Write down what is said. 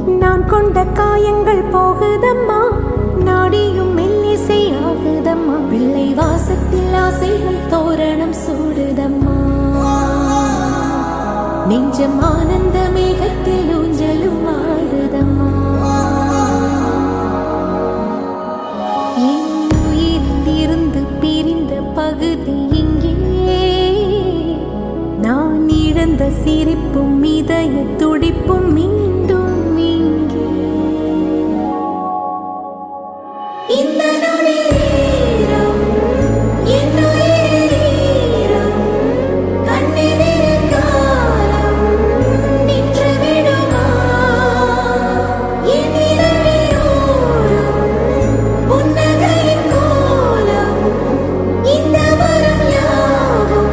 நான் கொண்ட காயங்கள் போகுதம்மா, நாடியும் மெல்லிசை ஆகுதம்மா. பிள்ளை வாசத்தில் ஆசைகள் தோரணம் சூடுதம்மா. நெஞ்சம் ஆனந்த மேகத்தில் ஊஞ்சலும் ஆடுதம்மா. என் உயிரிலிருந்து பிரிந்த பகுதி இங்கே, நான் இழந்த சிரிப்பும் இதய துடிப்பும்